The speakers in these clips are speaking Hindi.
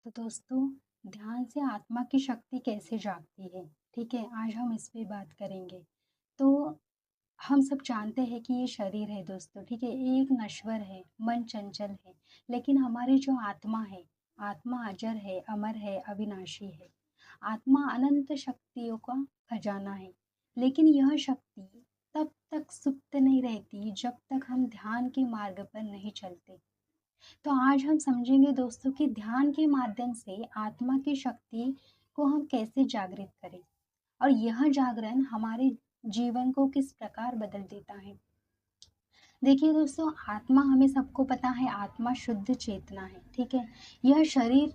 तो दोस्तों, ध्यान से आत्मा की शक्ति कैसे जागती है? ठीक है, आज हम इस पे बात करेंगे। तो हम सब जानते हैं कि ये शरीर है दोस्तों, ठीक है? ये एक नश्वर है, मन चंचल है, लेकिन हमारी जो आत्मा है, आत्मा अजर है, अमर है, अविनाशी है। आत्मा अनंत शक्तियों का खजाना है, लेकिन यह शक्ति तब तक सुप्त नहीं रहती जब तक हम ध्यान के मार्ग पर नहीं चलते। तो आज हम समझेंगे दोस्तों कि ध्यान के माध्यम से आत्मा की शक्ति को हम कैसे जागृत करें और यह जागरण हमारे जीवन को किस प्रकार बदल देता है। देखिए दोस्तों, आत्मा हमें सबको पता है, आत्मा शुद्ध चेतना है, ठीक है। यह शरीर,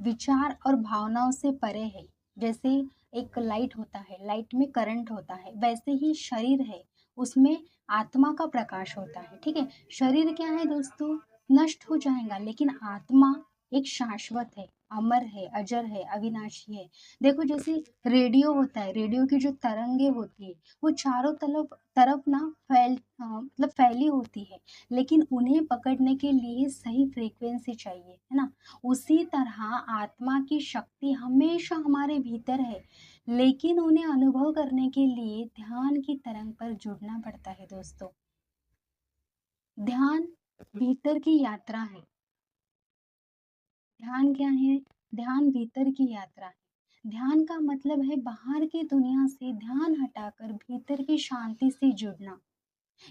विचार और भावनाओं से परे है। जैसे एक लाइट होता है, लाइट में करंट होता है, वैसे ही शरीर है, उसमें आत्मा का प्रकाश होता है, ठीक है। शरीर क्या है दोस्तों? नष्ट हो जाएगा, लेकिन आत्मा एक शाश्वत है, अमर है, अजर है, अविनाशी है। देखो, जैसे रेडियो होता है, रेडियो की जो तरंगे होती है, वो चारों तरफ तरफ ना मतलब फैली होती है, लेकिन उन्हें पकड़ने के लिए सही फ्रीक्वेंसी चाहिए, है ना? उसी तरह आत्मा की शक्ति हमेशा हमारे भीतर है, लेकिन उन्हें अनुभव करने के लिए ध्यान की तरंग पर जुड़ना पड़ता है दोस्तों। ध्यान भीतर की यात्रा है। ध्यान क्या है? ध्यान भीतर की यात्रा है। ध्यान का मतलब है बाहर की दुनिया से ध्यान हटाकर भीतर की शांति से जुड़ना।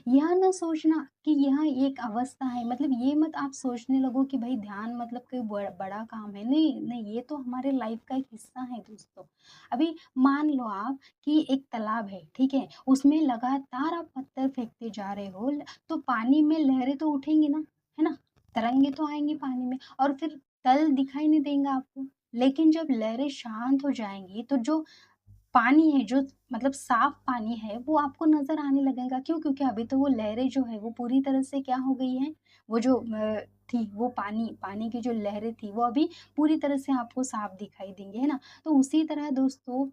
यह ना सोचना कि यह एक अवस्था है, मतलब ये मत आप सोचने लगो कि भाई ध्यान मतलब कोई बड़ा काम है। नहीं नहीं, ये तो हमारे लाइफ का एक हिस्सा है दोस्तों। अभी मान लो आप कि एक तालाब है, ठीक है, उसमें लगातार आप पत्थर फेंकते जा रहे हो, तो पानी में लहरें तो उठेंगी ना, है ना? तरंगे तो आएंगी पानी में, और फिर तल दिखाई नहीं देगा आपको। लेकिन जब लहरें शांत हो जाएंगी तो जो पानी है, जो मतलब साफ पानी है, वो आपको नज़र आने लगेगा। क्यों? क्योंकि अभी तो वो लहरें जो है वो पूरी तरह से क्या हो गई हैं, वो जो थी वो पानी पानी की जो लहरें थी वो अभी पूरी तरह से आपको साफ दिखाई देंगी, है ना? तो उसी तरह दोस्तों,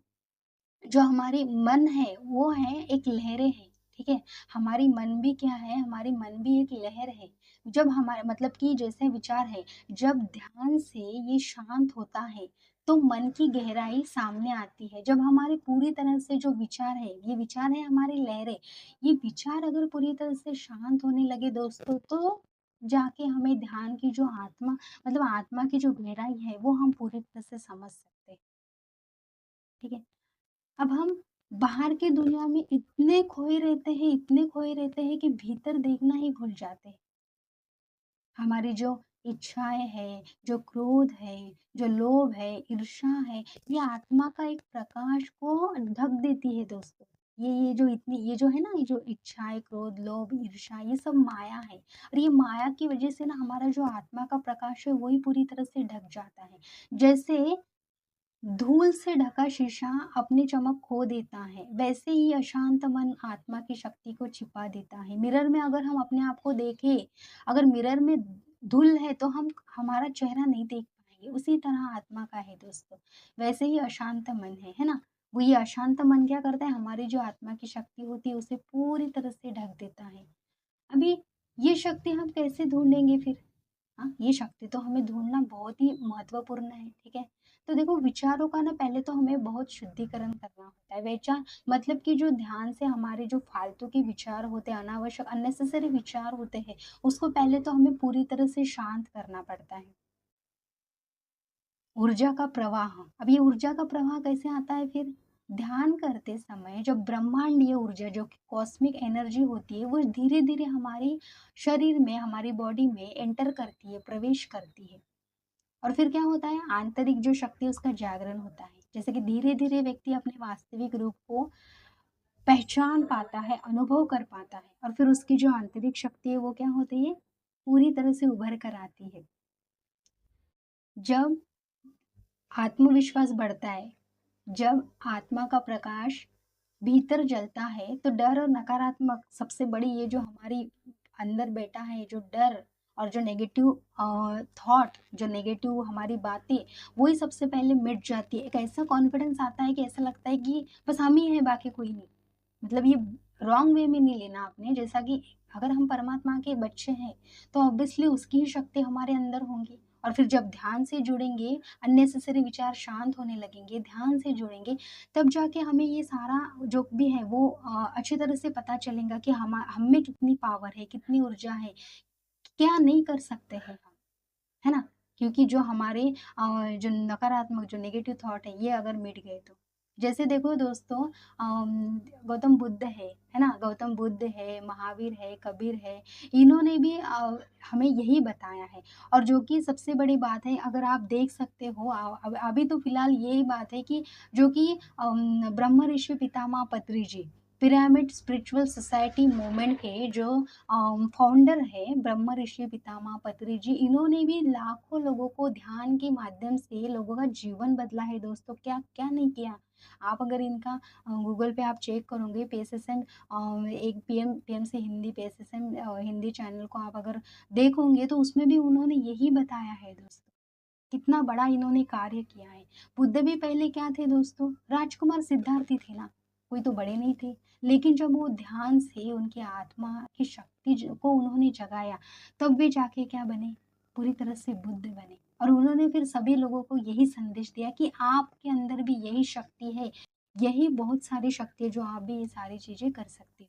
जो हमारी मन है वो है एक लहरें हैं, ठीक है। हमारी मन भी क्या है? हमारी मन भी एक लहर है। जब हमारा मतलब कि जैसे विचार है, जब ध्यान से ये शांत होता है तो मन की गहराई सामने आती है। जब हमारे पूरी तरह से जो विचार है, ये विचार है हमारी लहरें, ये विचार अगर पूरी तरह से शांत होने लगे दोस्तों, तो जाके हमें ध्यान की जो आत्मा, मतलब आत्मा की जो गहराई है वो हम पूरी तरह से समझ सकते हैं, ठीक है। अब हम बाहर की दुनिया में इतने खोए रहते हैं, इतने खोए रहते हैं कि भीतर देखना ही भूल जाते हैं। हमारी जो इच्छाएँ हैं, जो क्रोध है, जो लोभ है, ईर्ष्या है, ये आत्मा का एक प्रकाश को ढक देती है दोस्तों। ये जो इतनी ये जो है ना, ये जो इच्छाएँ, क्रोध, लोभ, ईर्ष्या, ये सब माया है, और ये माया की वज़ह से ना हमारा जो आत्मा का प्रकाश है, वो ही पूरी तरह से ढक जाता है। जैसे धूल से ढका शीशा अपनी चमक खो देता है, वैसे ही अशांत मन आत्मा की शक्ति को छिपा देता है। मिरर में अगर हम अपने आप को देखें, अगर मिरर में धूल है तो हम हमारा चेहरा नहीं देख पाएंगे। उसी तरह आत्मा का है दोस्तों, वैसे ही अशांत मन है ना? वो ये अशांत मन क्या करता है? हमारी जो आत्मा की शक्ति होती है उसे पूरी तरह से ढक देता है। अभी ये शक्ति हम कैसे ढूंढेंगे फिर? हाँ, ये शक्ति तो हमें ढूँढना बहुत ही महत्वपूर्ण है, ठीक है? तो देखो, विचारों का ना पहले तो हमें बहुत शुद्धिकरण करना होता है। विचार मतलब कि जो ध्यान से हमारे जो फालतू के विचार होते हैं, अनावश्यक अननेसेसरी विचार होते हैं, उसको पहले तो हमें पूरी तरह से शांत करना पड़ता है। ऊर्जा का प्रवाह, अब ये ऊर्जा का प्रवाह कैसे आता है फिर? ध्यान करते समय जब ब्रह्मांडीय ऊर्जा, जो कि कॉस्मिक एनर्जी होती है, वो धीरे-धीरे हमारे शरीर में, हमारी बॉडी में एंटर करती है, प्रवेश करती है। और फिर क्या होता है? आंतरिक जो शक्ति है उसका जागरण होता है। जैसे कि धीरे-धीरे व्यक्ति अपने वास्तविक रूप को पहचान पाता है, अनुभव कर पाता है, और फिर उसकी जो आंतरिक शक्ति है वो क्या होती है? पूरी तरह से उभर कर आती है। जब आत्मविश्वास बढ़ता है, जब आत्मा का प्रकाश भीतर जलता है, तो डर और नकारात्मक, सबसे बड़ी ये जो हमारी अंदर बैठा है जो डर और जो नेगेटिव थॉट, जो नेगेटिव हमारी बातें, वही सबसे पहले मिट जाती है। एक ऐसा कॉन्फिडेंस आता है कि ऐसा लगता है कि बस हम ही हैं, बाकी कोई नहीं। मतलब ये रॉन्ग वे में नहीं लेना आपने, जैसा कि अगर हम परमात्मा के बच्चे हैं तो ऑब्वियसली उसकी ही शक्ति हमारे अंदर होंगी, और फिर जब ध्यान से जुड़ेंगे, अननेसेसरी विचार शांत होने लगेंगे, ध्यान से जुड़ेंगे, तब जाके हमें ये सारा जो भी है वो अच्छी तरह से पता चलेगा कि हम में कितनी पावर है, कितनी ऊर्जा है, क्या नहीं कर सकते हैं हम, है ना? क्योंकि जो हमारे जो नकारात्मक जो नेगेटिव थॉट है, ये अगर मिट गए तो। जैसे देखो दोस्तों, गौतम बुद्ध है ना? गौतम बुद्ध है, महावीर है, कबीर है, इन्होंने भी हमें यही बताया है। और जो कि सबसे बड़ी बात है, अगर आप देख सकते हो, अब अभी तो फिलहाल यही बात है कि जो कि ब्रह्म ऋषि पितामह पत्री जी, पिरामिड स्पिरिचुअल सोसाइटी मूवमेंट के जो फाउंडर है ब्रह्म ऋषि पितामह पत्री जी, इन्होंने भी लाखों लोगों को ध्यान के माध्यम से लोगों का जीवन बदला है दोस्तों, क्या क्या नहीं किया। आप अगर इनका गूगल पे आप चेक करोगे, पीएसएसएन एक पीएम से हिंदी, पीएसएसएन हिंदी चैनल को आप अगर देखोगे तो उसमें भी उन्होंने यही बताया है दोस्तों, कितना बड़ा इन्होंने कार्य किया है। बुद्ध भी पहले क्या थे दोस्तों? राजकुमार सिद्धार्थी थे ना, कोई तो बड़े नहीं थे। लेकिन जब वो ध्यान से उनकी आत्मा की शक्ति को उन्होंने जगाया, तब वे जाके क्या बने? पूरी तरह से बुद्ध बने। और उन्होंने फिर सभी लोगों को यही संदेश दिया कि आपके अंदर भी यही शक्ति है, यही बहुत सारी शक्ति है, जो आप भी ये सारी चीजें कर सकते हो।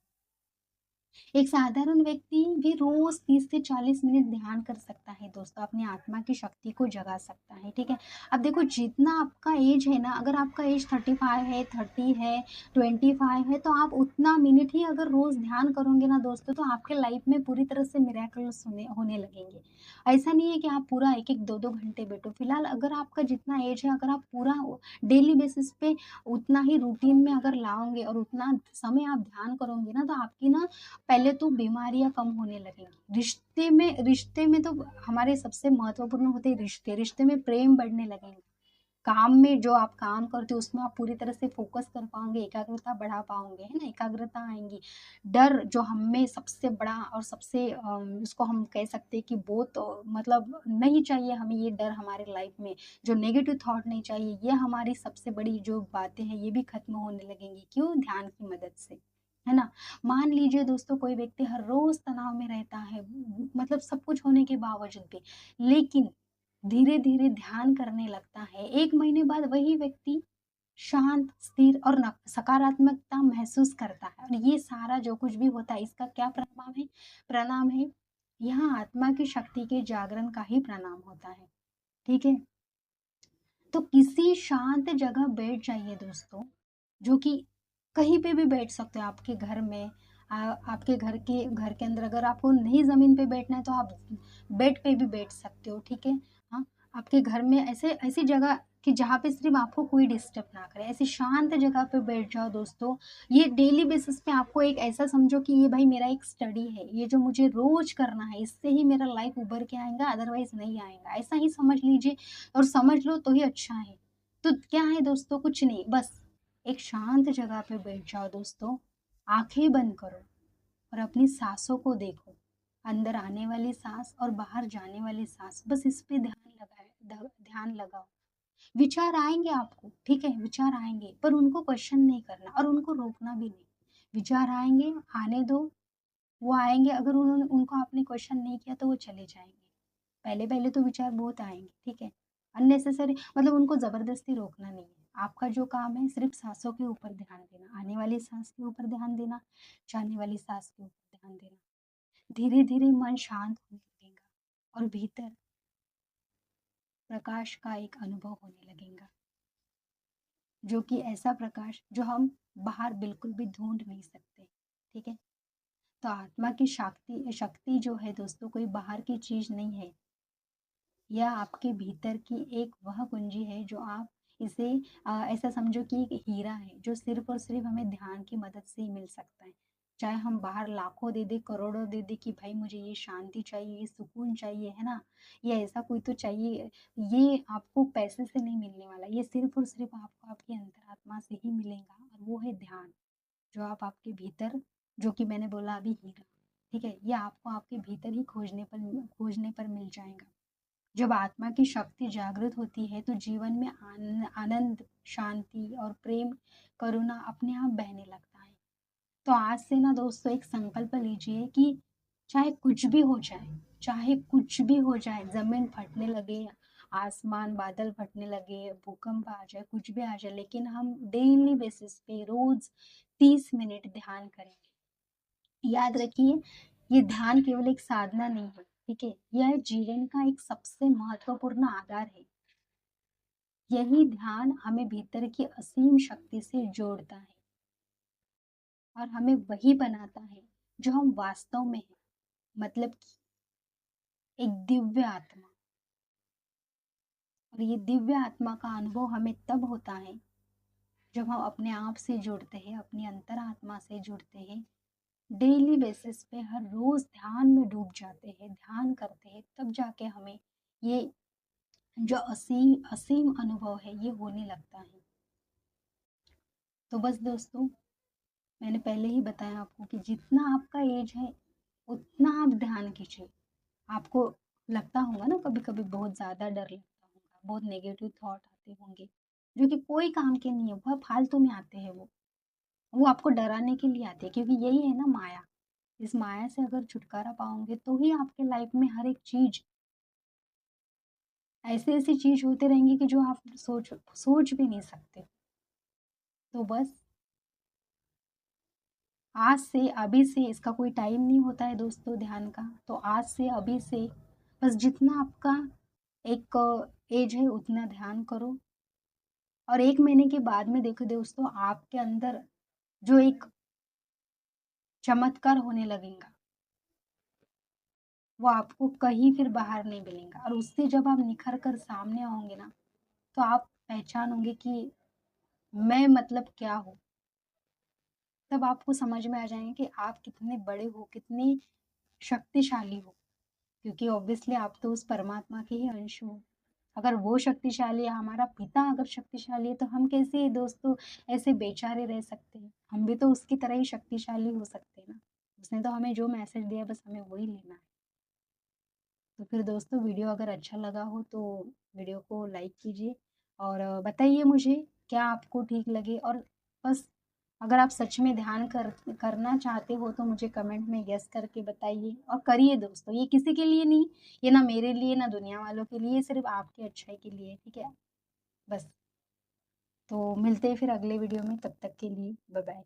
एक साधारण व्यक्ति भी रोज 30 से 40 मिनट ध्यान कर सकता है दोस्तों, अपनी आत्मा की शक्ति को जगा सकता है, ठीक है। अब देखो, जितना आपका एज है ना, अगर आपका एज 35 है, 30 है, 25 है, तो आप उतना मिनट ही अगर रोज ध्यान करोगे ना दोस्तों, तो आपके लाइफ में पूरी तरह से मिरेकल्स होने होने लगेंगे। ऐसा नहीं है कि आप पूरा एक एक दो दो घंटे बैठो। फिलहाल अगर आपका जितना एज है, अगर आप पूरा डेली बेसिस पे उतना ही रूटीन में अगर लाओगे और उतना समय आप ध्यान करोगे ना, तो आपकी ना पहले तो बीमारियाँ कम होने लगेंगी। रिश्ते में तो हमारे सबसे महत्वपूर्ण होते हैं रिश्ते, रिश्ते में प्रेम बढ़ने लगेंगे। काम में जो आप काम करते हो उसमें आप पूरी तरह से फ़ोकस कर पाओगे, एकाग्रता बढ़ा पाओगे, है ना? एकाग्रता आएँगी। डर जो हम में सबसे बड़ा और सबसे उसको हम कह सकते हैं कि बहुत मतलब नहीं चाहिए हमें ये डर हमारे लाइफ़ में, जो नेगेटिव थॉट नहीं चाहिए, ये हमारी सबसे बड़ी जो बातें हैं, ये भी खत्म होने लगेंगी। क्यों? ध्यान की मदद से, है ना? मान लीजिए दोस्तों, कोई व्यक्ति हर रोज़ तनाव में रहता है, मतलब सब कुछ होने के बावजूद भी, लेकिन धीरे-धीरे ध्यान करने लगता है। 1 महीने बाद वही व्यक्ति शांत, स्थिर और सकारात्मकता महसूस करता है। और ये सारा जो कुछ भी होता है, इसका क्या प्रणाम है? यहाँ आत्मा की शक्ति के जागरण का ही प्रणाम होता है। ठीक है? तो किसी शांत जगह बैठ जाइए दोस्तों, जो कि कहीं पे भी बैठ सकते हो आपके घर में। आपके घर के अंदर अगर आपको नहीं ज़मीन पे बैठना है, तो आप बेड पे भी बैठ सकते हो, ठीक है? हाँ, आपके घर में ऐसे ऐसी जगह कि जहाँ पे सिर्फ़ आपको कोई डिस्टर्ब ना करे, ऐसी शांत जगह पे बैठ जाओ दोस्तों। ये डेली बेसिस पे आपको एक ऐसा समझो कि ये भाई मेरा एक स्टडी है, ये जो मुझे रोज़ करना है, इससे ही मेरा लाइफ़ उभर के आएगा, अदरवाइज़ नहीं आएगा। ऐसा ही समझ लीजिए, और समझ लो तो ही अच्छा है। तो क्या है दोस्तों, कुछ नहीं, बस एक शांत जगह पे बैठ जाओ दोस्तों, आँखें बंद करो और अपनी साँसों को देखो। अंदर आने वाली साँस और बाहर जाने वाली साँस, बस इस पे ध्यान लगाओ। विचार आएँगे आपको, ठीक है? विचार आएँगे, पर उनको क्वेश्चन नहीं करना और उनको रोकना भी नहीं। विचार आएँगे, आने दो, वो आएँगे, अगर उनको आपने क्वेश्चन नहीं किया तो वो चले जाएँगे। पहले-पहले तो विचार बहुत आएँगे, ठीक है? अननेसेसरी, मतलब उनको ज़बरदस्ती रोकना नहीं है। आपका जो काम है सिर्फ़ साँसों के ऊपर ध्यान देना, आने वाली साँस के ऊपर ध्यान देना, जाने वाली साँस के ऊपर ध्यान देना। धीरे-धीरे मन शांत होने लगेगा और भीतर प्रकाश का एक अनुभव होने लगेगा, जो कि ऐसा प्रकाश जो हम बाहर बिल्कुल भी ढूँढ नहीं सकते, ठीक है? तो आत्मा की शक्ति शक्ति जो है दोस्तों, कोई बाहर की चीज़ नहीं है। यह आपके भीतर की एक वह कुंजी है, जो आप इसे ऐसा समझो कि एक हीरा है, जो सिर्फ़ और सिर्फ़ हमें ध्यान की मदद से ही मिल सकता है। चाहे हम बाहर लाखों दे दें, करोड़ों दे दें कि भाई मुझे ये शांति चाहिए, ये सुकून चाहिए, है ना? ये ऐसा कोई तो चाहिए, ये आपको पैसे से नहीं मिलने वाला, ये सिर्फ़ और सिर्फ़ आपको आपकी अंतरात्मा से ही मिलेगा, और वो है ध्यान। जो आप आपके भीतर, जो कि मैंने बोला अभी हीरा, ठीक है? ये आपको आपके भीतर ही खोजने पर मिल जाएगा। जब आत्मा की शक्ति जागृत होती है, तो जीवन में आनंद, शांति और प्रेम, करुणा अपने आप बहने लगता है। तो आज से ना दोस्तों, एक संकल्प लीजिए कि चाहे कुछ भी हो जाए, चाहे कुछ भी हो जाए, ज़मीन फटने लगे, आसमान बादल फटने लगे, भूकंप आ जाए, कुछ भी आ जाए, लेकिन हम डेली बेसिस पे रोज़ 30 मिनट ध्यान करेंगे। याद रखिए, ये ध्यान केवल एक साधना नहीं है, ठीक है? यह जीवन का एक सबसे महत्वपूर्ण आधार है। यही ध्यान हमें भीतर की असीम शक्ति से जोड़ता है और हमें वही बनाता है जो हम वास्तव में हैं, मतलब कि एक दिव्य आत्मा। और ये दिव्य आत्मा का अनुभव हमें तब होता है जब हम अपने आप से जुड़ते हैं, अपनी अंतरात्मा से जुड़ते हैं, डेली बेसिस पे हर रोज ध्यान में डूब जाते हैं, ध्यान करते हैं, तब जाके हमें ये जो असीम असीम अनुभव है ये होने लगता है। तो बस दोस्तों, मैंने पहले ही बताया आपको कि जितना आपका एज है उतना आप ध्यान कीजिए। आपको लगता होगा ना कभी कभी बहुत ज़्यादा डर लगता होगा, बहुत नेगेटिव थॉट आते होंगे जो कि कोई काम के नहीं है, वह फालतू में आते हैं, वो आपको डराने के लिए आते हैं, क्योंकि यही है ना माया। इस माया से अगर छुटकारा पाओगे तो ही आपके लाइफ में हर एक चीज, ऐसी ऐसी चीज होते रहेंगी कि जो आप सोच सोच भी नहीं सकते। तो बस आज से अभी से, इसका कोई टाइम नहीं होता है दोस्तों ध्यान का, तो आज से अभी से बस जितना आपका एक एज है उतना ध्यान करो। और 1 महीने के बाद में देखो दोस्तों, आपके अंदर जो एक चमत्कार होने लगेगा, वो आपको कहीं फिर बाहर नहीं मिलेगा। और उससे जब आप निखर कर सामने आओगे ना, तो आप पहचानोगे कि मैं मतलब क्या हूँ। तब आपको समझ में आ जाएगा कि आप कितने बड़े हो, कितने शक्तिशाली हो, क्योंकि ऑब्वियसली आप तो उस परमात्मा के ही अंश हो। अगर वो शक्तिशाली है, हमारा पिता अगर शक्तिशाली है, तो हम कैसे दोस्तों ऐसे बेचारे रह सकते हैं? हम भी तो उसकी तरह ही शक्तिशाली हो सकते हैं ना। उसने तो हमें जो मैसेज दिया बस हमें वही लेना है। तो फिर दोस्तों, वीडियो अगर अच्छा लगा हो तो वीडियो को लाइक कीजिए और बताइए मुझे क्या आपको ठीक लगे। और बस अगर आप सच में ध्यान करना चाहते हो तो मुझे कमेंट में गेस करके बताइए और करिए दोस्तों। ये किसी के लिए नहीं, ये ना मेरे लिए ना दुनिया वालों के लिए, सिर्फ आपकी अच्छाई के लिए, ठीक है? बस। तो मिलते हैं फिर अगले वीडियो में, तब तक के लिए बाय बाय।